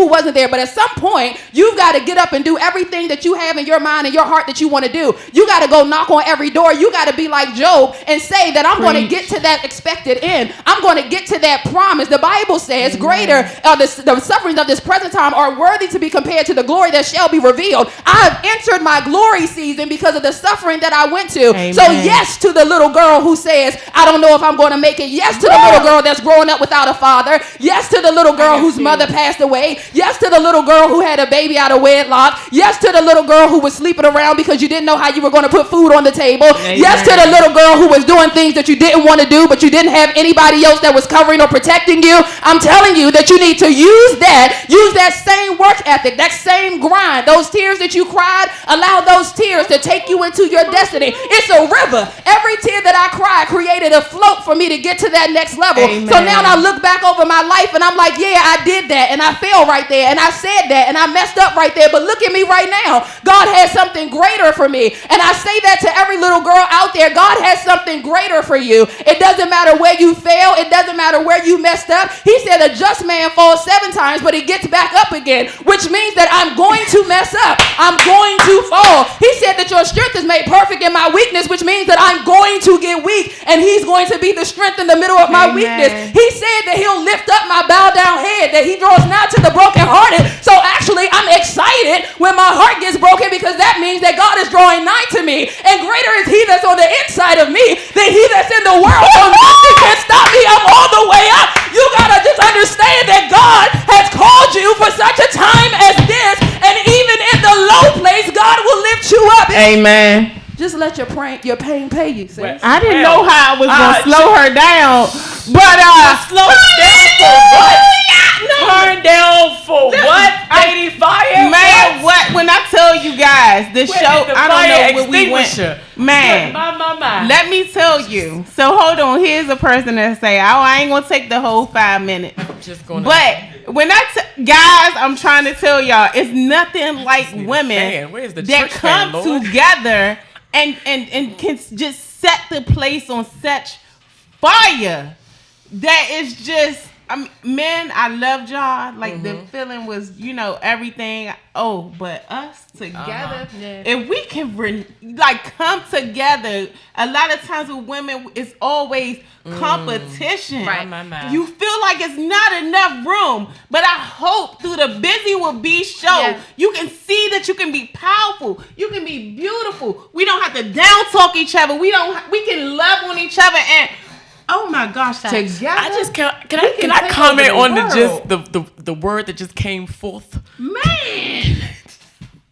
B: But at some point, you've got to get up and do everything that you have in your mind and your heart that you want to do. You got to go knock on every door. You got to be like Job and say that I'm going to get to that expected end. I'm going to get to that promise. The Bible says greater the sufferings of this present time are worthy to be compared to the glory that shall be revealed. I have entered my glory season because of the suffering that I went to. Amen. So yes to the little girl who says, I don't know if I'm going to make it. Yes to the little girl that's growing up without a father. Yes to the little girl whose mother passed away. Yes to the little girl who had a baby out of wedlock. Yes to the little girl who was sleeping around because you didn't know how you were going to put food on the table. Amen. Yes to the little girl who was doing things that you didn't want to do, but you didn't have anybody else that was covering or protecting you. I'm telling you that you need to use that same work ethic, that same grind, those tears that you cried, allow those tears to take you into your destiny. It's a river. Every tear that I cried created a float for me to get to that next level. Amen. So now I look back over my life and I'm like, yeah, I did that and I failed right there and I said that and I messed up right there, but look at me right now. God has something greater for me. And I say that to every little girl out there. God has something greater for you. It doesn't matter where you fail. It doesn't matter where you messed up. He said a just man falls 7 times, but he gets back up again, which means that I'm going to mess up. I'm going to fall. He said that your strength is made perfect in my weakness, which means that I'm going to get weak and he's going to be the strength in the middle of my weakness. He said that he'll lift up my bowed down head, that he draws nigh to the brokenhearted. So actually, I'm excited when my heart gets broken, because that means that God is drawing nigh to me. And greater is he that's on the inside of me than he that's in the world. So nothing can stop me. I'm all the way up. You gotta just understand that God has called you for such a time as this. And even in the
A: Amen.
E: Just let your pain pay you, sis.
D: Well,
A: I didn't know how I was gonna slow her down, but
D: slow down for what? Turn down for what? Lady Fire?
A: Man, what? When I tell you guys, the
D: Where
A: show,
D: did the
A: I don't
D: fire
A: know where we went.
D: extinguisher?
A: Man,
D: My.
A: let me tell you. So hold on. Here's a person that say, "Oh, I ain't gonna take the whole 5 minutes."
D: I'm just gonna.
A: But when guys, I'm trying to tell y'all, it's nothing like women
D: Where's the
A: that
D: church fan,
A: come
D: Lord?
A: together and can just set the place on such fire that is just. Men, I loved y'all. Like the feeling was, everything. Oh, but us together, if we can come together. A lot of times with women, it's always competition.
B: Right.
A: You feel like it's not enough room. But I hope through the Buzy with B show, you can see that you can be powerful. You can be beautiful. We don't have to down talk each other. We can love on each other and. Oh my gosh! Together,
D: I just can I comment on the word that just came forth?
A: Man,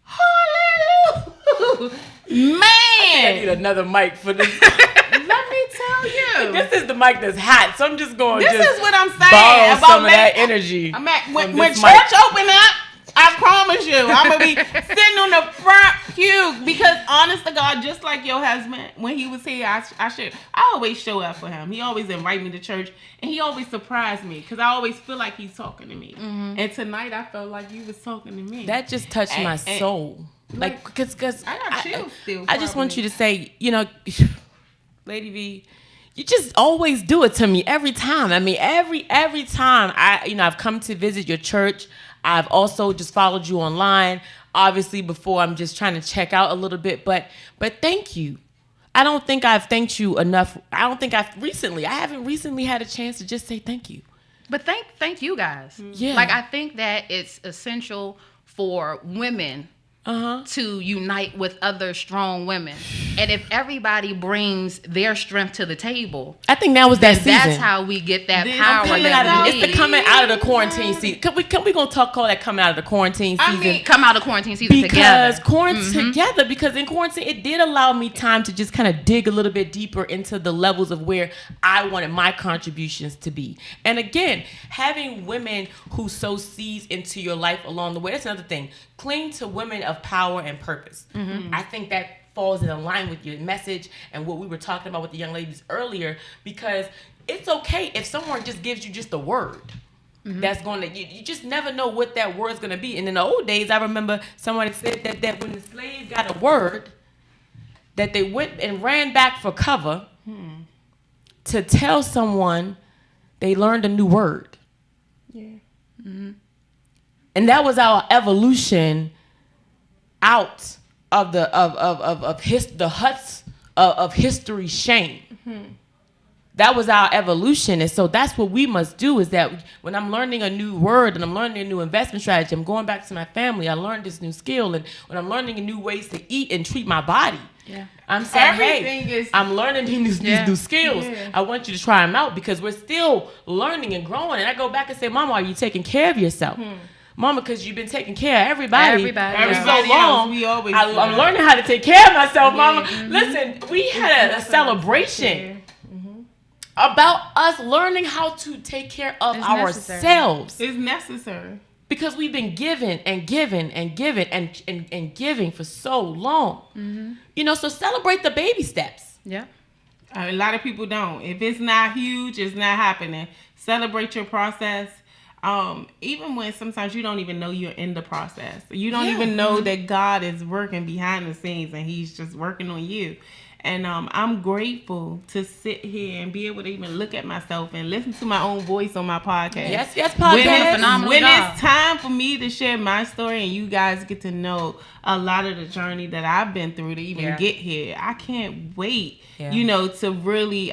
A: hallelujah, man.
D: I need another mic for this.
A: Let me tell you,
D: This is the mic that's hot, so I'm just going.
A: this is what I'm saying
D: borrow
A: about
D: some of that energy.
A: When church open up. I promise you, I'm gonna be sitting on the front pew because, honest to God, just like your husband, when he was here, I always show up for him. He always invite me to church, and he always surprised me because I always feel like he's talking to me. And tonight, I felt like you was talking to me.
D: That just touched my soul, like because
A: I got chills still.
D: I just want you to say, Lady V, you just always do it to me every time. I mean, every time I've come to visit your church. I've also just followed you online, obviously before I'm just trying to check out a little bit, but thank you. I don't think I've thanked you enough. I haven't recently had a chance to just say thank you.
B: But thank you guys.
D: Yeah.
B: Like, I think that it's essential for women to unite with other strong women. And if everybody brings their strength to the table,
D: I think now is that season.
B: That's how we get that power that we need.
D: It's the coming out of the quarantine season. We gonna call that coming out of the quarantine season?
B: Come out of quarantine season
D: because because in quarantine it did allow me time to just kind of dig a little bit deeper into the levels of where I wanted my contributions to be. And again, having women who sow seeds into your life along the way, that's another thing. Cling to women of power and purpose. I think that falls in line with your message and what we were talking about with the young ladies earlier, because it's okay if someone just gives you just a word. That's going to, you just never know what that word's going to be. And in the old days, I remember somebody said that when the slave got a word, that they went and ran back for cover to tell someone they learned a new word. And that was our evolution out of the huts of history's shame. That was our evolution. And so that's what we must do, is that when I'm learning a new word and I'm learning a new investment strategy, I'm going back to my family, I learned this new skill, and when I'm learning new ways to eat and treat my body, I'm saying, I'm learning these new skills. I want you to try them out, because we're still learning and growing. And I go back and say, Mama, are you taking care of yourself? Mama, because you've been taking care of everybody for so long. I'm learning how to take care of myself, Mama. Listen, we had a celebration about us learning how to take care of ourselves.
A: It's necessary.
D: Because we've been giving and giving and giving and giving for so long. So celebrate the baby steps.
B: Yeah.
A: A lot of people don't. If it's not huge, it's not happening. Celebrate your process. Even when sometimes you don't even know you're in the process. You don't even know that God is working behind the scenes and he's just working on you. And I'm grateful to sit here and be able to even look at myself and listen to my own voice on my podcast.
D: Yes, podcast.
A: When it's time for me to share my story and you guys get to know a lot of the journey that I've been through to even get here, I can't wait, to really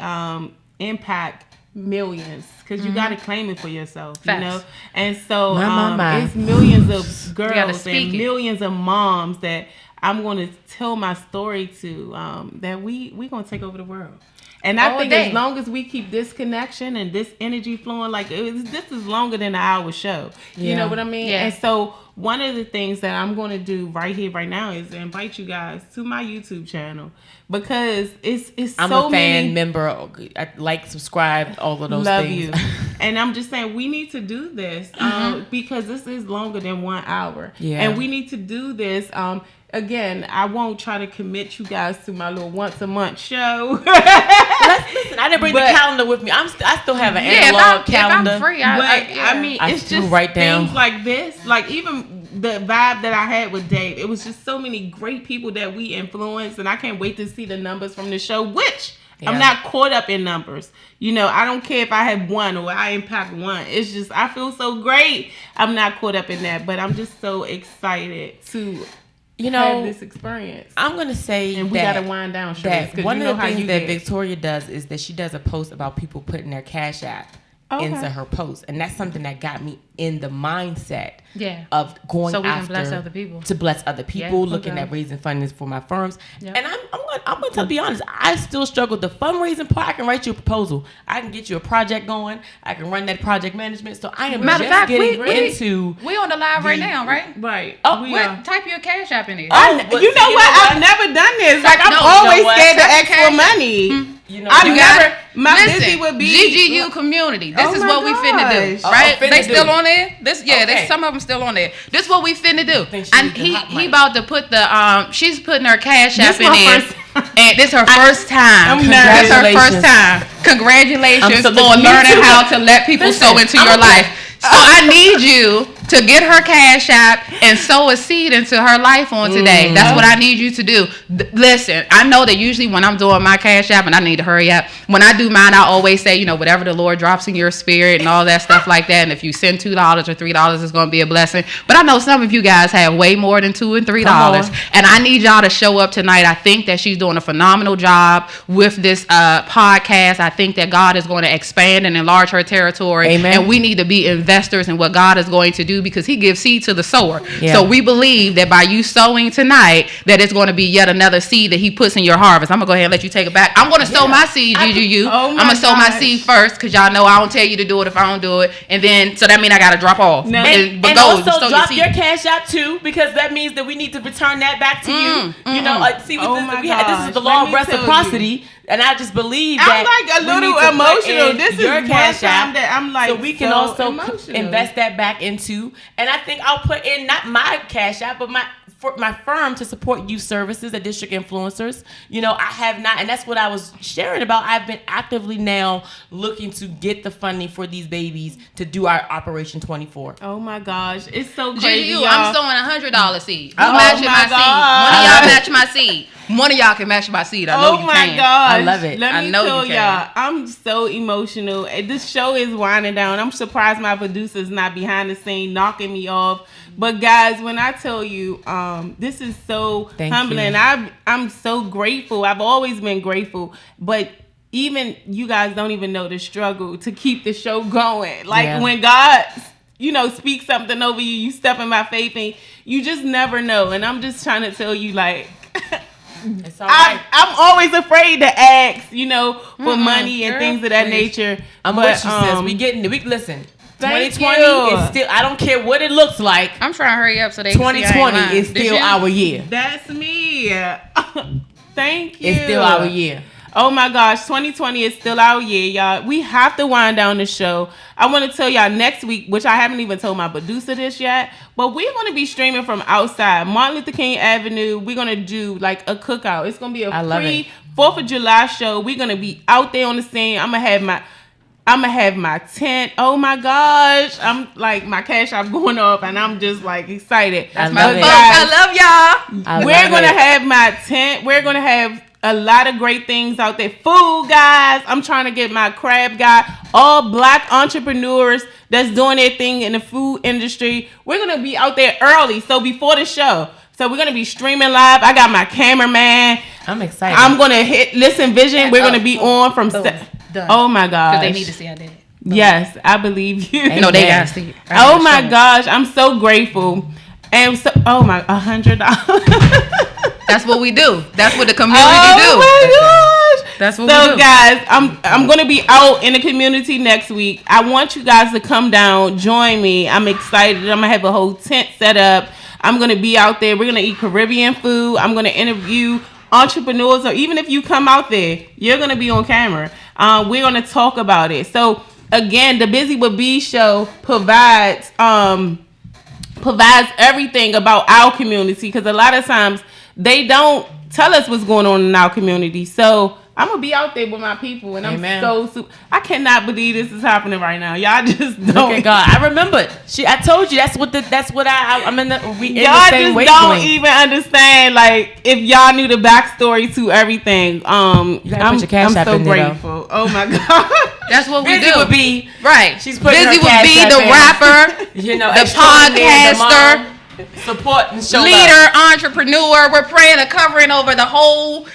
A: impact millions, because you got to claim it for yourself. And so it's millions of girls and millions of moms that I'm going to tell my story to, that we going to take over the world. And I think as long as we keep this connection and this energy flowing, like this is longer than an hour show. Yeah. You know what I mean? Yeah. And so one of the things that I'm going to do right here, right now, is invite you guys to my YouTube channel, because I'm so
D: a fan member. I like, subscribe, all of those
A: love
D: things.
A: You. And I'm just saying we need to do this because this is longer than 1 hour. Yeah. And we need to do this. Again, I won't try to commit you guys to my little once a month show.
D: Listen, I didn't bring the calendar with me. I still have an analog calendar.
B: If I'm free,
A: I mean, it's just
D: write down
A: things like this. Like even the vibe that I had with Dave, it was just so many great people that we influenced, and I can't wait to see the numbers from the show, which I'm not caught up in numbers. You know, I don't care if I have one or I impact one. It's just, I feel so great. I'm not caught up in that, but I'm just so excited to have this experience.
D: I'm gonna say,
A: and we gotta wind down.
D: That one of the things that Victoria does is that she does a post about people putting their Cash App into her post, and that's something that got me in the mindset of going
B: so we
D: after
B: can bless other people,
D: to bless other people, looking at raising funding for my firms. And I'm going to be honest, I still struggle with the fundraising part. I can write you a proposal, I can get you a project going, I can run that project management. So I am getting into.
B: We on the live right now, right?
A: Right.
B: Oh, type your Cash App in here.
A: You know what? I've never done this. Like, I'm always scared to ask for money.
B: You know, Buzy would be GGU community. This is what we finna do, right? They still on there. Some of them still on there. This is what we finna do. And he about to put the she's putting her Cash App in there. And this is her first time. This is her first time. Congratulations for learning how to let people sow into your life. So I need you to get her Cash App and sow a seed into her life on today. That's what I need you to do. Listen, I know that usually when I'm doing my Cash App, and I need to hurry up, when I do mine, I always say, you know, whatever the Lord drops in your spirit and all that stuff like that. And if you send $2 or $3, it's going to be a blessing. But I know some of you guys have way more than $2 and $3. And I need y'all to show up tonight. I think that she's doing a phenomenal job with this podcast. I think that God is going to expand and enlarge her territory. Amen. And we need to be investors in what God is going to do, because he gives seed to the sower. Yeah. So we believe that by you sowing tonight, that it's going to be yet another seed that he puts in your harvest. I'm going to go ahead and let you take it back. I'm going to sow my seed, GGU. I'm going to sow my seed first, because y'all know I don't tell you to do it if I don't do it. And then, so that means I got to drop off.
D: No. And also drop your Cash App too, because that means that we need to return that back to you. You know, see, this is the law of reciprocity. And I just believe that
A: I'm like a little emotional. This is
D: your Cash
A: App that I'm like,
D: so we can also invest that back into. And I think I'll put in not my Cash App, but my firm to support youth services at District Influencers. You know, I have not, and that's what I was sharing about. I've been actively now looking to get the funding for these babies to do our Operation 24.
A: Oh my gosh, it's so crazy.
B: GGU, I'm sowing $100 seed. I'm matching my seed. One of y'all match my seed. One of y'all can match my seed. I know you can.
A: Oh my gosh.
D: I love it.
A: Let me tell y'all, I'm so emotional. This show is winding down. I'm surprised my producer's not behind the scene knocking me off. But guys, when I tell you, this is so humbling. I'm so grateful. I've always been grateful. But even you guys don't even know the struggle to keep the show going. Like when God, speaks something over you, you step in my faith, and you just never know. And I'm just trying to tell you, like,
D: it's all right.
A: I'm always afraid to ask, for money and things of that nature.
D: I'm what she says. We getting it. Listen. 2020 is still, I don't care what it looks like.
B: I'm trying to hurry up so they can
D: 2020 is still our year.
A: That's me. Thank you.
D: It's still our year.
A: Oh my gosh, 2020 is still our year, y'all. We have to wind down the show. I want to tell y'all next week, which I haven't even told my producer this yet, but we're going to be streaming from outside Martin Luther King Avenue. We're going to do like a cookout. It's going to be a free 4th of July show. We're going to be out there on the scene. I'm going to have my tent. Oh my gosh. I'm like, my Cash App going up, and I'm just like excited.
B: That's my folks. I love y'all.
A: We're going to have my tent. We're going to have a lot of great things out there. Food, guys. I'm trying to get my crab guy. All Black entrepreneurs that's doing their thing in the food industry. We're going to be out there early, so before the show. So we're going to be streaming live. I got my cameraman.
D: I'm excited.
A: I'm going to hit Listen Vision. We're going to be on from...
B: Done.
A: Oh my gosh.
B: Because they need to see I did it.
A: Yes, I believe you.
B: No, they got to see it.
A: Oh my gosh, I'm so grateful. And so, $100.
B: That's what we do. That's what the community do.
A: Oh my gosh.
B: That's what
A: so
B: we do.
A: Guys, I'm gonna be out in the community next week. I want you guys to come down, join me. I'm excited. I'm gonna have a whole tent set up. I'm gonna be out there. We're gonna eat Caribbean food. I'm gonna interview entrepreneurs, or even if you come out there, you're gonna be on camera. We're gonna talk about it. So again, the Buzy with B show provides everything about our community, because a lot of times they don't tell us what's going on in our community. So I'm gonna be out there with my people, and
D: Amen.
A: I cannot believe this is happening right now. Y'all just don't.
D: Look at God. I remember. I told you I'm in the
A: Y'all
D: same
A: just don't
D: wavelength.
A: even understand. Like, if y'all knew the backstory to everything, I'm
D: put your Cash App
A: so
D: in there, though.
A: grateful. Oh my God.
B: That's what we
D: Busy
B: do.
D: would be
B: Right.
D: She's putting
B: Busy
D: her
B: would
D: Cash
B: be
D: App
B: the
D: in.
B: rapper,
D: You know,
B: the
D: extraordinaire, the
B: podcaster,
D: mom, support and show
B: leader,
D: love.
B: entrepreneur. We're praying and covering over the whole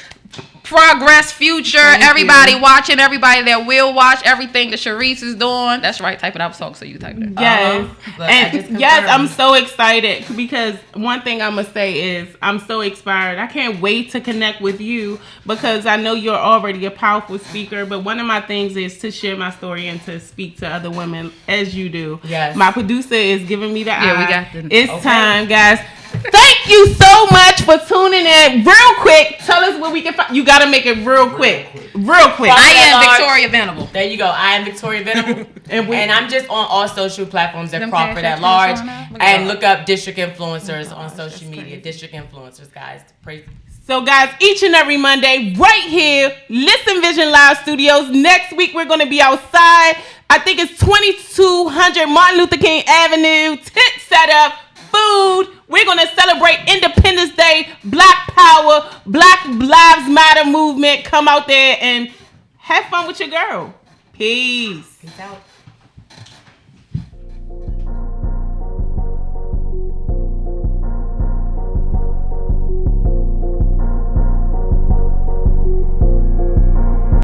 B: progress, future. Everybody watching, everybody that will watch everything that Sharice is doing. That's right. Type it out, so you type it in.
A: Yes.
D: Look, I just
A: And yes,
D: confirmed.
A: I'm so excited, because one thing I'm going to say is I'm so inspired. I can't wait to connect with you, because I know you're already a powerful speaker, but one of my things is to share my story and to speak to other women as you do.
D: Yes.
A: My producer is giving me the eye.
B: we got the-
A: It's
D: okay.
A: time, guys. Thank you so much for tuning in. Real quick, tell us where we can find. You got to make it real quick. Real quick.
B: I am
D: Large.
B: Victoria Venable.
D: There you go. I am Victoria Venable. and I'm just on all social platforms at
B: Them
D: Crawford
B: Cash
D: at
B: Apps
D: large.
B: showing up? Look at
D: And
B: that.
D: look up District Influencers on social media. District Influencers, guys. Praise.
A: So, guys, each and every Monday, right here, Listen Vision Live Studios. Next week, we're going to be outside. I think it's 2200 Martin Luther King Avenue. Tent setup, food. We're going to celebrate Independence Day, Black Power, Black Lives Matter movement. Come out there and have fun with your girl. Peace.
D: Peace out.